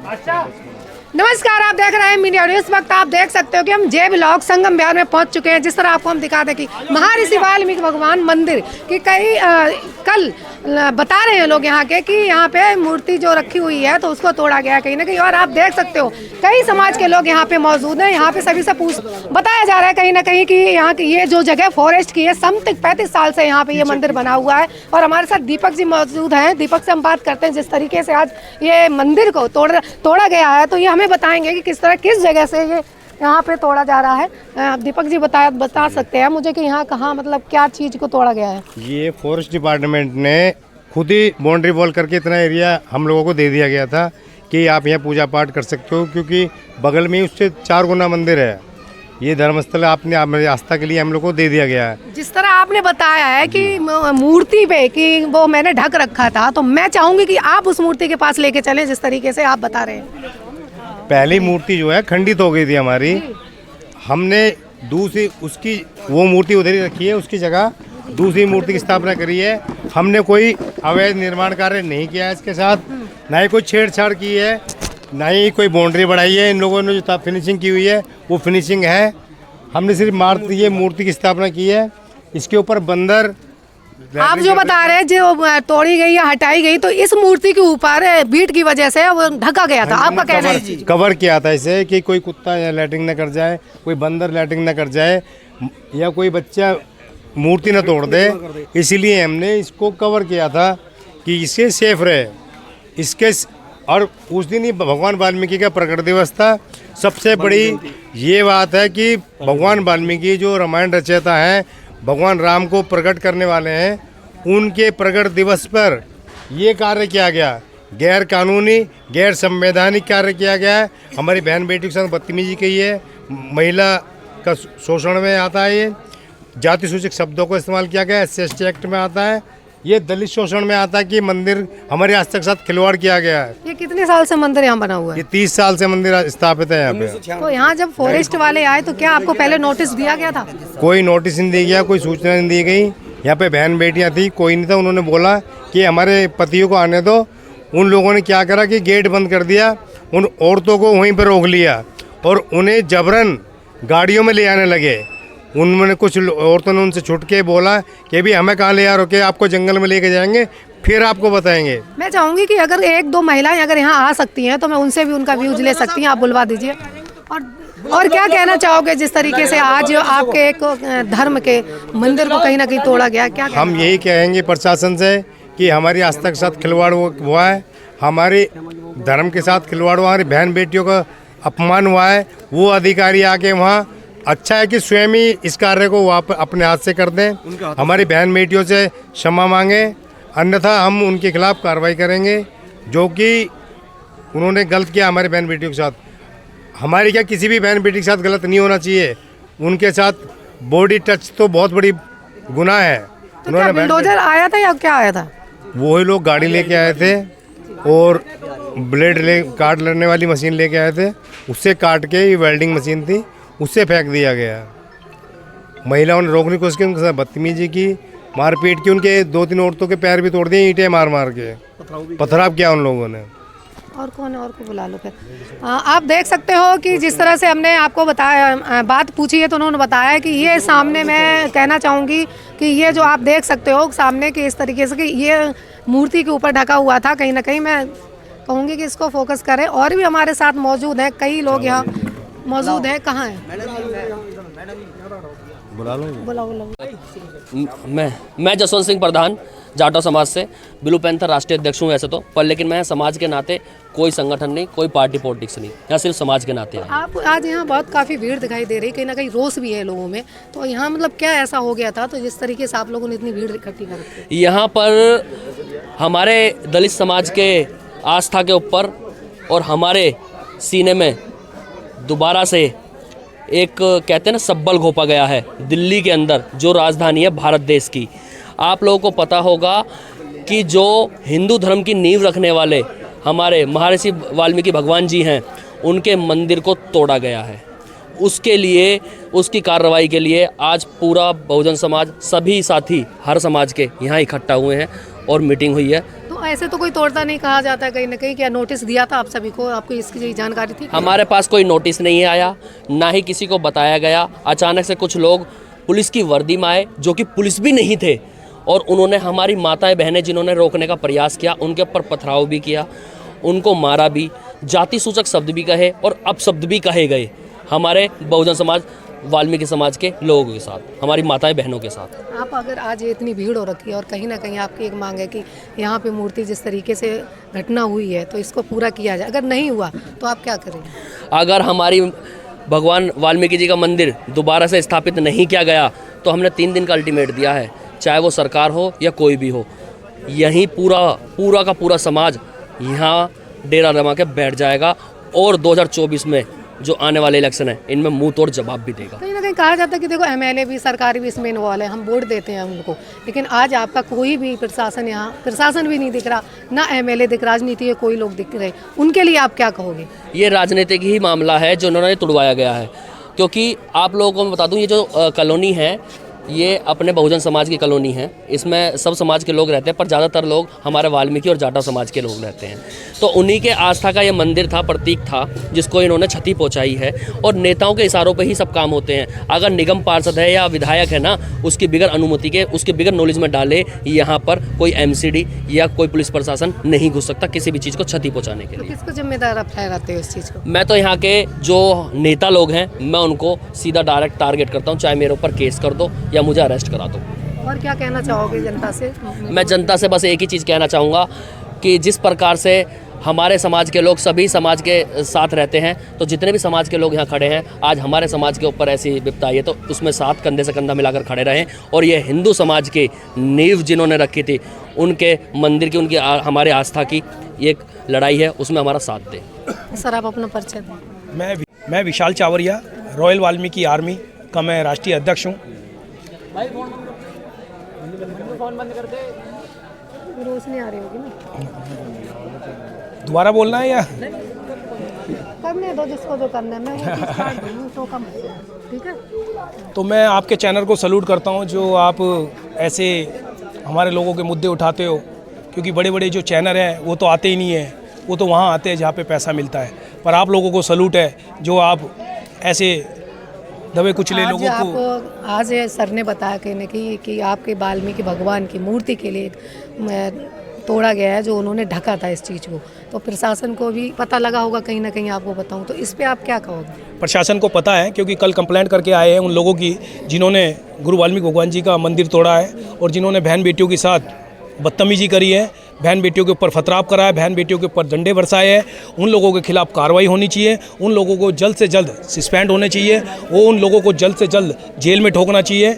नमस्कार, आप देख रहे हैं मीडिया न्यूज़। इस वक्त आप देख सकते हो कि हम जय ब्लॉक संगम बिहार में पहुंच चुके हैं। जिस तरह आपको हम दिखा दें कि महर्षि वाल्मीकि भगवान मंदिर की कई कल बता रहे हैं लोग यहाँ के कि यहाँ पे मूर्ति जो रखी हुई है तो उसको तोड़ा गया है कहीं ना कहीं। और आप देख सकते हो कई समाज के लोग यहाँ पे मौजूद हैं। यहाँ पे सभी से बताया जा रहा है कहीं ना कहीं कि यहाँ की ये जो जगह फॉरेस्ट की है, समथिंग 35 साल से यहाँ पे ये मंदिर बना हुआ है। और हमारे साथ दीपक जी मौजूद हैं। दीपक से हम बात करते हैं जिस तरीके से आज ये मंदिर को तोड़ा गया है, तो ये हमें बताएंगे कि किस जगह से ये यहाँ पे तोड़ा जा रहा है। दीपक जी बता सकते हैं मुझे कि यहाँ कहाँ मतलब क्या चीज़ को तोड़ा गया है? ये फॉरेस्ट डिपार्टमेंट ने खुद ही बाउंड्री वॉल करके इतना एरिया हम लोगों को दे दिया गया था कि आप यहाँ पूजा पाठ कर सकते हो, क्योंकि बगल में ही उससे 4 गुना मंदिर है। ये धर्मस्थल आपने आस्था के लिए हम लोग को दे दिया गया है। जिस तरह आपने बताया है कि मूर्ति पे कि वो मैंने ढक रखा था, तो मैं चाहूँगी कि आप उस मूर्ति के पास लेके चलें जिस तरीके से आप बता रहे हैं। पहली मूर्ति जो है खंडित हो गई थी हमारी, हमने दूसरी उसकी वो मूर्ति उधर ही रखी है, उसकी जगह दूसरी मूर्ति की स्थापना करी है। हमने कोई अवैध निर्माण कार्य नहीं किया है इसके साथ, ना ही कोई छेड़छाड़ की है, ना ही कोई बाउंड्री बढ़ाई है। इन लोगों ने जो फिनिशिंग की हुई है वो फिनिशिंग है। हमने सिर्फ ये मूर्ति की स्थापना की है। इसके ऊपर बंदर आप जो बता रहे हैं जो तोड़ी गई या हटाई गई, तो इस मूर्ति के ऊपर बीट की वजह से वो ढका गया था, आपका कहना है? कवर किया था इसे कि कोई कुत्ता या लैट्रिन न कर जाए, कोई बंदर लैट्रिन न कर जाए, या कोई बच्चा मूर्ति न तोड़ दे, इसीलिए हमने इसको कवर किया था कि इससे सेफ रहे। इसके और उस दिन ही भगवान वाल्मीकि का प्रकट दिवस था। सबसे बड़ी ये बात है कि भगवान वाल्मीकि जो रामायण रचयिता हैं, भगवान राम को प्रकट करने वाले हैं, उनके प्रकट दिवस पर ये कार्य किया गया। गैर कानूनी, गैर संवैधानिक कार्य किया गया है। हमारी बहन बेटी के साथ बदतमीजी की है, महिला का शोषण में आता है, ये जाति सूचक शब्दों को इस्तेमाल किया गया, SC/ST एक्ट में आता है, ये दलित शोषण में आता है कि मंदिर हमारे आस्था के साथ खिलवाड़ किया गया है। ये कितने साल से मंदिर यहाँ बना हुआ है? ये 30 साल से मंदिर स्थापित है यहाँ पे। तो यहाँ जब फॉरेस्ट वाले आए तो क्या आपको पहले नोटिस दिया गया था? कोई नोटिस नहीं दिया गया, कोई सूचना नहीं दी गई। यहाँ पे बहन बेटियाँ थी, कोई नहीं था। उन्होंने बोला कि हमारे पतियों को आने दो। उन लोगों ने क्या करा कि गेट बंद कर दिया, उन औरतों को वहीं पर रोक लिया और उन्हें जबरन गाड़ियों में ले आने लगे। उन्होंने कुछ औरतों ने उनसे छुट के बोला कि भी हमें कहाँ ले आ रहे, आपको जंगल में लेके जाएंगे, फिर आपको बताएंगे। मैं चाहूँगी कि अगर 1-2 महिलाएं अगर यहाँ आ सकती हैं तो मैं उनसे भी उनका व्यूज ले सकती हैं, आप बुलवा दीजिए। और क्या कहना चाहोगे जिस तरीके से आज आपके एक धर्म के मंदिर को कहीं ना कहीं तोड़ा गया? क्या हम यही कहेंगे प्रशासन से कि हमारी आस्था के साथ खिलवाड़ हुआ है, हमारे धर्म के साथ खिलवाड़ हुआ, हमारी बहन बेटियों का अपमान हुआ है। वो अधिकारी आके वहाँ, अच्छा है कि स्वयं ही इस कार्य को वापस अपने हाथ से कर दें, हमारी बहन बेटियों से क्षमा मांगे, अन्यथा हम उनके खिलाफ कार्रवाई करेंगे जो कि उन्होंने गलत किया हमारी बहन बेटियों के साथ। हमारी क्या किसी भी बहन बेटी के साथ गलत नहीं होना चाहिए, उनके साथ बॉडी टच तो बहुत बड़ी गुनाह है। तो क्या बुलडोजर आया था या क्या आया था? वही लोग गाड़ी लेके आए थे और काट लड़ने वाली मशीन लेके आए थे, उससे काट के, ये वेल्डिंग मशीन थी, उससे फेंक दिया गया। महिलाओं ने रोकने की कोशिश की, उनके साथ बदतमीजी की, मारपीट की, उनके 2-3 औरतों के पैर भी तोड़ दिए, ईंटें मार मार के पथराव किया उन लोगों ने। और कौन है, और को बुला लो फिर। आप देख सकते हो कि जिस तरह से हमने आपको बताया, बात पूछी है तो उन्होंने बताया कि ये सामने, मैं कहना चाहूँगी कि ये जो आप देख सकते हो सामने कि इस तरीके से कि ये मूर्ति के ऊपर ढका हुआ था। कहीं ना कहीं मैं कहूँगी कि इसको फोकस करें। और भी हमारे साथ मौजूद हैं, कई लोग यहाँ मौजूद है। कहाँ है? बुलाओ। मैं जसवंत सिंह प्रधान, जाटो समाज से, ब्लू पैंथर राष्ट्रीय अध्यक्ष हूँ वैसे तो, पर लेकिन मैं समाज के नाते, कोई संगठन नहीं, कोई पार्टी पॉलिटिक्स नहीं, यहाँ सिर्फ समाज के नाते। आप आज यहाँ बहुत काफ़ी भीड़ दिखाई दे रही, कहीं ना कहीं रोष भी है लोगों में, तो यहाँ मतलब क्या ऐसा हो गया था तो जिस तरीके से आप लोगों ने इतनी भीड़ इकट्ठी कर रखी? यहाँ पर हमारे दलित समाज के आस्था के ऊपर और हमारे सीने में दोबारा से एक, कहते हैं ना, सब्बल घोंपा गया है दिल्ली के अंदर, जो राजधानी है भारत देश की। आप लोगों को पता होगा कि जो हिंदू धर्म की नींव रखने वाले हमारे महर्षि वाल्मीकि भगवान जी हैं, उनके मंदिर को तोड़ा गया है। उसके लिए, उसकी कार्रवाई के लिए आज पूरा बहुजन समाज, सभी साथी हर समाज के यहाँ इकट्ठा हुए हैं और मीटिंग हुई है। तो ऐसे तो कोई तोड़ता नहीं कहा जाता है कहीं ना कहीं। क्या नोटिस दिया था आप सभी को? आपको इसकी जानकारी थी? हमारे पास कोई नोटिस नहीं आया, ना ही किसी को बताया गया। अचानक से कुछ लोग पुलिस की वर्दी में आए, जो कि पुलिस भी नहीं थे, और उन्होंने हमारी माताएं बहनें जिन्होंने रोकने का प्रयास किया उनके ऊपर पथराव भी किया, उनको मारा भी, जाति सूचक शब्द भी कहे और अपशब्द भी कहे गए हमारे बहुजन समाज वाल्मीकि समाज के लोगों के साथ, हमारी माताएं बहनों के साथ। आप अगर आज ये इतनी भीड़ हो रखी है और कहीं ना कहीं आपकी एक मांग है कि यहाँ पे मूर्ति जिस तरीके से घटना हुई है तो इसको पूरा किया जाए, अगर नहीं हुआ तो आप क्या करेंगे? अगर हमारी भगवान वाल्मीकि जी का मंदिर दोबारा से स्थापित नहीं किया गया तो हमने 3 दिन का अल्टीमेट दिया है, चाहे वो सरकार हो या कोई भी हो। यहीं पूरा का पूरा समाज यहाँ डेरा जमा के बैठ जाएगा और 2024 में जो आने वाले इलेक्शन है इनमें मुंह तोड़ जवाब भी देगा। कहीं ना कहीं कहा जाता है कि देखो एमएलए भी, सरकार भी इसमें इन्वॉल्व है, हम वोट देते हैं उनको, लेकिन आज आपका कोई भी प्रशासन, यहाँ प्रशासन भी नहीं दिख रहा, ना एमएलए दिख, राजनीति के कोई लोग दिख रहे, उनके लिए आप क्या कहोगे? ये राजनीतिक ही मामला है जो उन्होंने तुड़वाया गया है, क्योंकि आप लोगों को मैं बता दूं ये जो कॉलोनी है ये अपने बहुजन समाज की कॉलोनी है। इसमें सब समाज के लोग रहते हैं, पर ज़्यादातर लोग हमारे वाल्मीकि और जाटा समाज के लोग रहते हैं। तो उन्हीं के आस्था का ये मंदिर था, प्रतीक था, जिसको इन्होंने क्षति पहुंचाई है। और नेताओं के इशारों पे ही सब काम होते हैं। अगर निगम पार्षद है या विधायक है ना, उसकी बिगर अनुमति के, उसके बिगर नॉलेज में डाले, यहाँ पर कोई एमसीडी या कोई पुलिस प्रशासन नहीं घुस सकता किसी भी चीज़ को क्षति पहुँचाने के तो लिए। किसको जिम्मेदार आप ठहराते हो इस चीज़ को? मैं तो यहाँ के जो नेता लोग हैं मैं उनको सीधा डायरेक्ट टारगेट करता हूँ, चाहे मेरे ऊपर केस कर दो या मुझे अरेस्ट करा दो। और क्या कहना चाहोगे जनता से? मैं जनता से बस एक ही चीज़ कहना चाहूँगा कि जिस प्रकार से हमारे समाज के लोग सभी समाज के साथ रहते हैं, तो जितने भी समाज के लोग यहाँ खड़े हैं, आज हमारे समाज के ऊपर ऐसी विपदा आई है तो उसमें साथ कंधे से कंधा मिलाकर खड़े रहें। और ये हिंदू समाज की नींव जिन्होंने रखी थी, उनके मंदिर की, उनकी हमारे आस्था की एक लड़ाई है, उसमें हमारा साथ दें। सर आप अपना परिचय दें। मैं विशाल चावरिया, रॉयल वाल्मीकि आर्मी का मैं राष्ट्रीय अध्यक्ष हूँ। रोशनी आ रही होगी ना, दोबारा बोलना है या करने दो जिसको जो करना है, मैं वो चीज़ काट दूँ तो कम, ठीक है? तो मैं आपके चैनल को सैल्यूट करता हूँ जो आप ऐसे हमारे लोगों के मुद्दे उठाते हो, क्योंकि बड़े बड़े जो चैनल हैं वो तो आते ही नहीं हैं, वो तो वहाँ आते हैं जहाँ पे पैसा मिलता है। पर आप लोगों को सैल्यूट है जो आप ऐसे दबे कुचले लोगों को। आपको आज सर ने बताया कि आपके वाल्मीकि भगवान की मूर्ति के लिए तोड़ा गया है, जो उन्होंने ढका था इस चीज़ को, तो प्रशासन को भी पता लगा होगा कहीं ना कहीं, आपको बताऊं तो इस पे आप क्या कहोगे? प्रशासन को पता है, क्योंकि कल कंप्लेंट करके आए हैं उन लोगों की जिन्होंने गुरु वाल्मीकि भगवान जी का मंदिर तोड़ा है और जिन्होंने बहन बेटियों के साथ बदतमीजी करी है, बहन बेटियों के ऊपर फतराव करा है, बहन बेटियों के ऊपर डंडे बरसाए हैं। उन लोगों के खिलाफ कार्रवाई होनी चाहिए, उन लोगों को जल्द से जल्द सस्पेंड होने चाहिए, वो उन लोगों को जल्द से जल्द जेल में ठोकना चाहिए।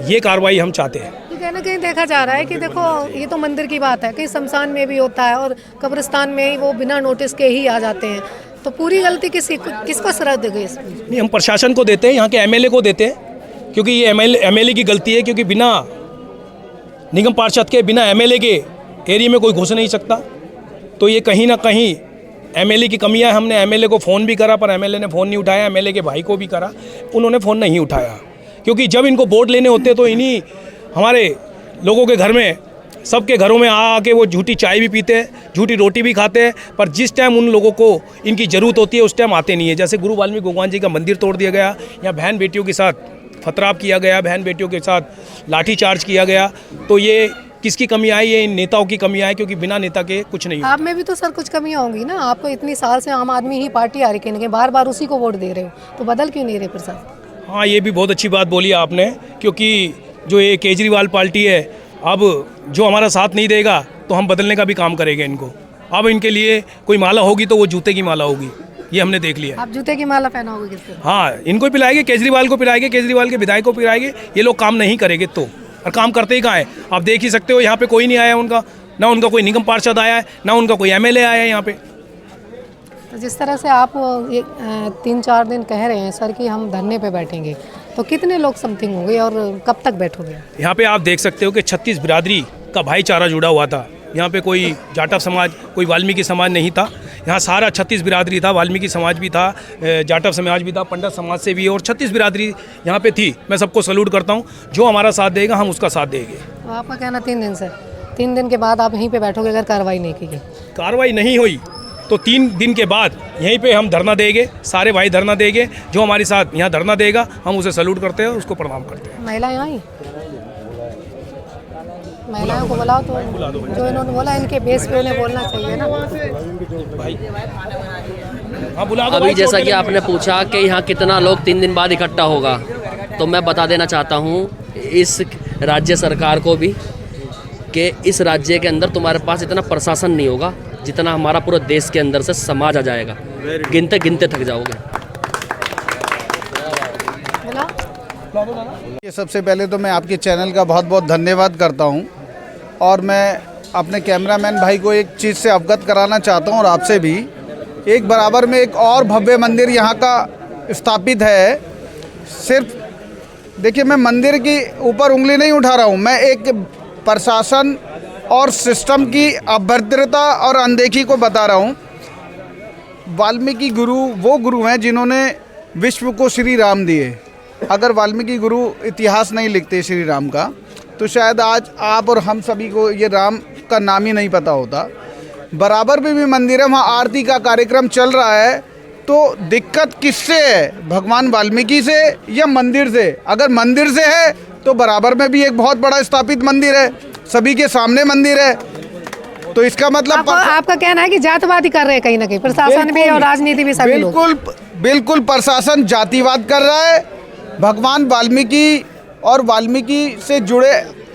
ये कार्रवाई हम चाहते हैं। कहीं ना कहीं देखा जा रहा है कि देखो ये तो मंदिर की बात है, कहीं शमशान में भी होता है और कब्रिस्तान में ही वो बिना नोटिस के ही आ जाते हैं, तो पूरी गलती किसको श्रद्ध गई इसमें? नहीं, हम प्रशासन को देते हैं, यहाँ के एमएलए को देते हैं, क्योंकि ये एमएलए की गलती है, क्योंकि बिना निगम पार्षद के, बिना एमएलए के एरिया में कोई घुस नहीं सकता। तो ये कहीं ना कहीं एमएलए की कमियां। हमने एमएलए को फ़ोन भी करा पर एमएलए ने फ़ोन नहीं उठाया, एमएलए के भाई को भी करा, उन्होंने फ़ोन नहीं उठाया, क्योंकि जब इनको वोट लेने होते तो इन्हीं हमारे लोगों के घर में, सबके घरों में आके वो झूठी चाय भी पीते हैं, झूठी रोटी भी खाते हैं, पर जिस टाइम उन लोगों को इनकी ज़रूरत होती है उस टाइम आते नहीं है। जैसे गुरु वाल्मीकि भगवान जी का मंदिर तोड़ दिया गया, या बहन बेटियों के साथ फतराव किया गया, बहन बेटियों के साथ लाठी चार्ज किया गया, तो ये किसकी कमी आई? ये इन नेताओं की कमी आई, क्योंकि बिना नेता के कुछ नहीं। आप में भी तो सर कुछ कमियां होंगी ना, आपको इतनी साल से आम आदमी ही पार्टी आ रही है, बार बार उसी को वोट दे रहे हो, तो बदल क्यों नहीं रहे प्रशासन? हाँ, ये भी बहुत अच्छी बात बोली आपने, क्योंकि जो ये केजरीवाल पार्टी है, अब जो हमारा साथ नहीं देगा तो हम बदलने का भी काम करेंगे इनको। अब इनके लिए कोई माला होगी तो वो जूते की माला होगी, ये हमने देख लिया। आप जूते की माला पहनाओगे किसको? हाँ, इनको पिलाएंगे, केजरीवाल को पिलाएंगे, केजरीवाल के विधायक को पिलाएंगे। ये लोग काम नहीं करेंगे तो, और काम करते ही कहाँ है? आप देख ही सकते हो, यहाँ पे कोई नहीं आया उनका, ना उनका कोई निगम पार्षद आया है, ना उनका कोई एमएलए आया है यहाँ पे। तो जिस तरह से आप ये 3-4 दिन कह रहे हैं सर कि हम धरने पे बैठेंगे, तो कितने लोग समथिंग होंगे और कब तक बैठोगे? यहाँ पे आप देख सकते हो कि 36 बिरादरी का भाईचारा जुड़ा हुआ था। यहाँ पे कोई जाटव समाज, कोई वाल्मीकि समाज नहीं था, यहाँ सारा 36 बिरादरी था। वाल्मीकि समाज भी था, जाटव समाज भी था, पंडित समाज से भी, और 36 बिरादरी यहाँ पे थी। मैं सबको सैल्यूट करता हूँ, जो हमारा साथ देगा हम उसका साथ देंगे। तो आपका कहना 3 दिन से 3 दिन के बाद आप यहीं पे बैठोगे अगर कार्रवाई नहीं की गई? कार्रवाई नहीं हुई तो 3 दिन के बाद यहीं पे हम धरना देंगे, सारे भाई धरना देंगे। जो हमारे साथ यहाँ धरना देगा हम उसे सैल्यूट करते हैं, उसको प्रणाम करते हैं। महिला यहाँ ही महिलाओं को बुलाओ तो जो इन्होंने बोला इनके बेस पे उन्हें बोलना चाहिए ना। हाँ, बुला दो अभी भाई, जैसा छोटे कि आपने पूछा कि यहाँ कितना लोग 3 दिन बाद इकट्ठा होगा, तो मैं बता देना चाहता हूँ इस राज्य सरकार को भी कि इस राज्य के अंदर तुम्हारे पास इतना प्रशासन नहीं होगा जितना हमारा पूरे देश के अंदर से समाज आ जाएगा। गिनते गिनते थक जाओगे। ये सबसे पहले तो मैं आपके चैनल का बहुत बहुत धन्यवाद करता हूं और मैं अपने कैमरामैन भाई को एक चीज़ से अवगत कराना चाहता हूं और आपसे भी। एक बराबर में एक और भव्य मंदिर यहां का स्थापित है। सिर्फ देखिए, मैं मंदिर की ऊपर उंगली नहीं उठा रहा हूं, मैं एक प्रशासन और सिस्टम की अभद्रता और अनदेखी को बता रहा हूं। वाल्मीकि गुरु वो गुरु हैं जिन्होंने विश्व को श्री राम दिए। अगर वाल्मीकि गुरु इतिहास नहीं लिखते श्री राम का तो शायद आज आप और हम सभी को ये राम का नाम ही नहीं पता होता। बराबर में भी मंदिर है, वहाँ आरती का कार्यक्रम चल रहा है। तो दिक्कत किससे है, भगवान वाल्मीकि से या मंदिर से? अगर मंदिर से है तो बराबर में भी एक बहुत बड़ा स्थापित मंदिर है, सभी के सामने मंदिर है। तो इसका मतलब आपका कहना है कि जातिवादी कर रहे हैं कहीं ना कहीं प्रशासन भी और राजनीति भी, सभी लोग। बिल्कुल प्रशासन जातिवाद कर रहा है। भगवान वाल्मीकि और वाल्मीकि से जुड़े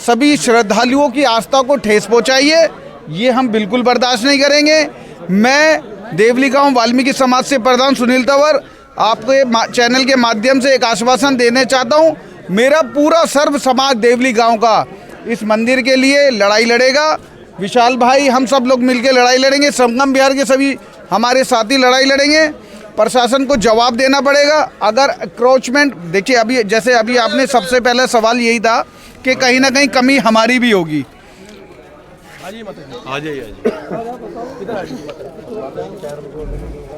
सभी श्रद्धालुओं की आस्था को ठेस पहुंचाइए, ये हम बिल्कुल बर्दाश्त नहीं करेंगे। मैं देवली गांव वाल्मीकि समाज से प्रधान सुनील तंवर आपके चैनल के माध्यम से एक आश्वासन देने चाहता हूं। मेरा पूरा सर्व समाज देवली गांव का इस मंदिर के लिए लड़ाई लड़ेगा। विशाल भाई, हम सब लोग मिलकर लड़ाई लड़ेंगे। संगम बिहार के सभी हमारे साथी लड़ाई लड़ेंगे। प्रशासन को जवाब देना पड़ेगा। अगर अक्रोचमेंट, देखिए अभी जैसे अभी आपने सबसे पहला सवाल यही था कि कहीं ना कहीं कमी हमारी भी होगी।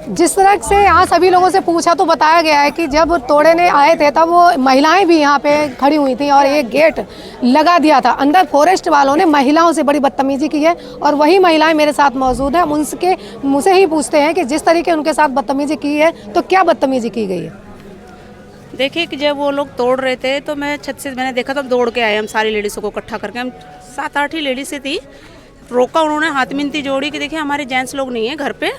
जिस तरह से यहाँ सभी लोगों से पूछा तो बताया गया है कि जब तोड़ने आए थे तब वो महिलाएं भी यहाँ पे खड़ी हुई थी और एक गेट लगा दिया था। अंदर फॉरेस्ट वालों ने महिलाओं से बड़ी बदतमीजी की है और वही महिलाएं मेरे साथ मौजूद हैं। हम उनके मुँह से ही पूछते हैं कि जिस तरीके उनके साथ बदतमीजी की है तो क्या बदतमीजी की गई है? देखिए कि जब वो लोग तोड़ रहे थे तो मैं छत से मैंने देखा तो हम दौड़ के आए। हम सारी लेडीज़ों को इकट्ठा करके, हम 7-8 ही लेडीज़ से थी। रोका उन्होंने, हाथ मिनती जोड़ी कि देखिए हमारे जेंट्स लोग नहीं है घर पे,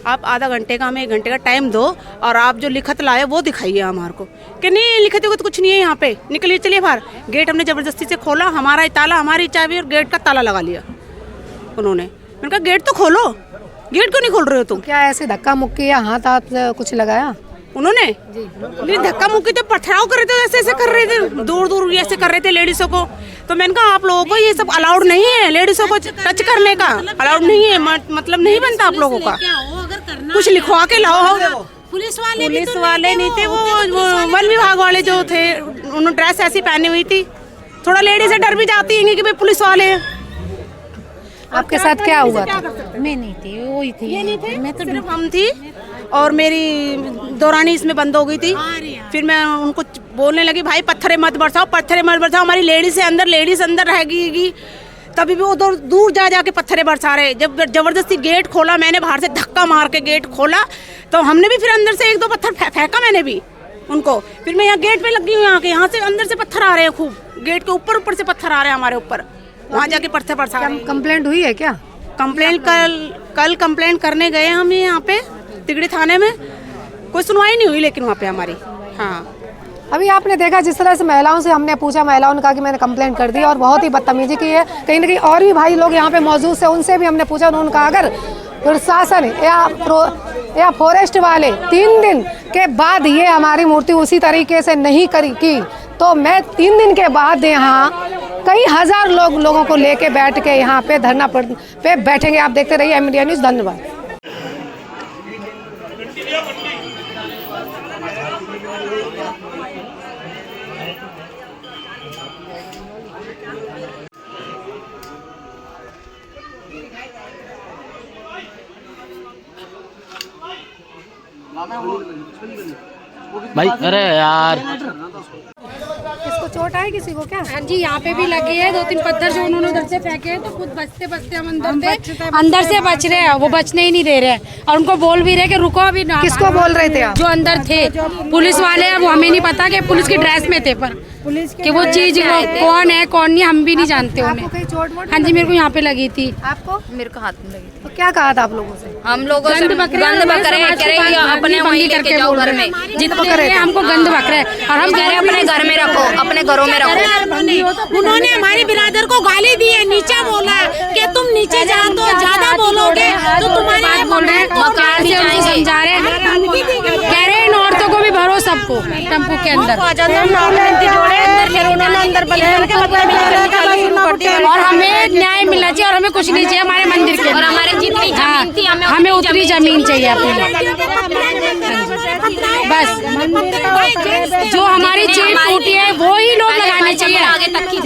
आप आधा घंटे का हमें 1 घंटे का टाइम दो और आप जो लिखत लाए वो दिखाइए हमारे को। कि नहीं लिखत तो कुछ नहीं है यहाँ पे, निकलिए चलिए बाहर। गेट हमने ज़बरदस्ती से खोला, हमारा ताला, हमारी चाबी और गेट का ताला लगा लिया उन्होंने। मैंने कहा गेट तो खोलो, गेट क्यों नहीं खोल रहे हो तुम? क्या ऐसे धक्का मुक्की या हाथ कुछ लगाया उन्होंने? नहीं, धक्का मुक्की तो पथराव कर रहे थे, ऐसे ऐसे कर रहे थे, दूर दूर ऐसे कर रहे थे लेडीज़ों को। तो मैंने कहा आप लोगों को ये सब अलाउड नहीं है, लेडीज़ों को टच करने का अलाउड नहीं है, मतलब नहीं बनता आप लोगों का। कुछ लिखवा के लाओ। पुलिस वाले नहीं थे, वो वन विभाग वाले जो थे, उन्होंने ड्रेस ऐसी पहनी हुई थी। थोड़ा लेडीज से डर भी जाती है कि भाई पुलिस वाले हैं। आपके साथ क्या हुआ था? मैं नहीं थी, वो ही थी। ये नहीं थे, मैं तो सिर्फ हम थी और मेरी दौरानी इसमें बंद हो गई थी। फिर मैं उनको बोलने लगी भाई पत्थरे मत बरसाओ, पत्थरे मत बरसाओ। हमारी लेडीज अंदर रहेगी, तभी भी वो दूर जा जाके पत्थरे बरसा रहे। जब जबरदस्ती गेट खोला मैंने, बाहर से धक्का मार के गेट खोला, तो हमने भी फिर अंदर से 1-2 पत्थर फेंका मैंने भी उनको। फिर मैं यहाँ गेट पे लगी हूँ, यहाँ से अंदर से पत्थर आ रहे हैं खूब, गेट के ऊपर से पत्थर आ रहे हैं हमारे ऊपर। वहाँ जाके पत्थर बरसा रहे हैं। कंप्लेंट हुई है क्या? कंप्लेंट कल कंप्लेंट करने गए हम यहाँ पे तिगड़ी थाने में, कोई सुनवाई नहीं हुई लेकिन वहाँ पे हमारी। हाँ, अभी आपने देखा जिस तरह से महिलाओं से हमने पूछा, महिलाओं ने कहा कि मैंने कंप्लेंट कर दी और बहुत ही बदतमीजी की है। कहीं ना कहीं और भी भाई लोग यहाँ पे मौजूद थे, उनसे भी हमने पूछा, उन्होंने कहा अगर प्रशासन या फॉरेस्ट वाले 3 दिन के बाद ये हमारी मूर्ति उसी तरीके से नहीं की तो मैं 3 दिन के बाद यहाँ कई हजार लोगों को लेके बैठ के यहाँ पे धरना पे बैठेंगे। आप देखते रहिए एम इंडिया न्यूज़। धन्यवाद। भाई अरे यार, इसको चोट आई किसी को क्या? हाँ जी, यहाँ पे भी लगी है 2-3 पत्थर जो उन्होंने उधर से फेंके हैं, तो खुद बचते बचते हम अंदर से बच रहे हैं, वो बचने ही नहीं दे रहे हैं और उनको बोल भी रहे कि रुको अभी ना। किसको बोल रहे थे आप? जो अंदर थे पुलिस वाले, अब हमें नहीं पता कि पुलिस की ड्रेस में थे, पर कि वो चीज कौन है कौन नहीं हम भी नहीं जानते आपको उन्हें। कहीं चोट वोट? हाँ जी, मेरे को यहाँ पे लगी थी। आपको? मेरे को हाथ में लगी थी। तो क्या कहा था आप लोगों से? हम लोगों से गंद बकरे गंद बकरे करेंगे अपने वहीं लेके जाओ घर में, जितने हमको गंद बकरे और हम कह रहे अपने घर में रखो, अपने घरों में रखो। उन्होंने हमारी बिरादर को गाली दी है, नीचे बोला कि तुम नीचे जा तो ज्यादा बोलोगे तो तुम्हारे बोल रहे हैं मकान से उनको समझा रहे हैं, कह रहे हैं इन औरतों को भी भरो सबको टेम्पो के अंदर और हमें न्याय मिलना चाहिए और हमें कुछ नहीं चाहिए हमारे मंदिर के और हमारे जितनी जमीन थी हमें उतनी जमीन चाहिए अपनी। बस जो हमारी चेन टूटी है वो ही लोग लगाने चाहिए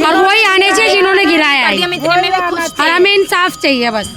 और वही आने चाहिए जिन्होंने गिराया है और हमें इंसाफ चाहिए बस।